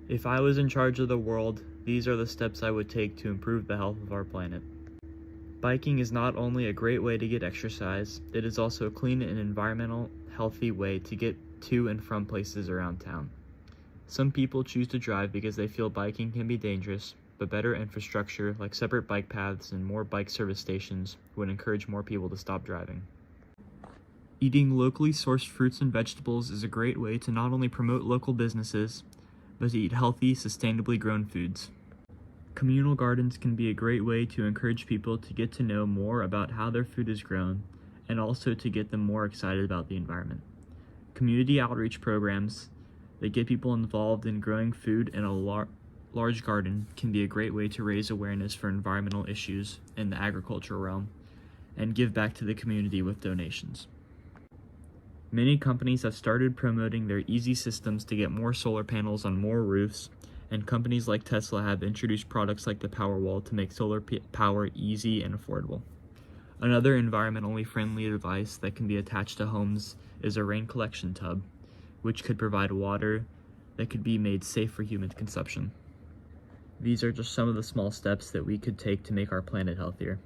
If I was in charge of the world, these are the steps I would take to improve the health of our planet. Biking is not only a great way to get exercise, it is also a clean and environmental, healthy way to get to and from places around town. Some people choose to drive because they feel biking can be dangerous, but better infrastructure like separate bike paths and more bike service stations would encourage more people to stop driving. Eating locally sourced fruits and vegetables is a great way to not only promote local businesses, but to eat healthy, sustainably grown foods. Communal gardens can be a great way to encourage people to get to know more about how their food is grown, and also to get them more excited about the environment. Community outreach programs that get people involved in growing food in a large garden can be a great way to raise awareness for environmental issues in the agricultural realm and give back to the community with donations. Many companies have started promoting their easy systems to get more solar panels on more roofs, and companies like Tesla have introduced products like the Powerwall to make solar power easy and affordable. Another environmentally friendly device that can be attached to homes is a rain collection tub, which could provide water that could be made safe for human consumption. These are just some of the small steps that we could take to make our planet healthier.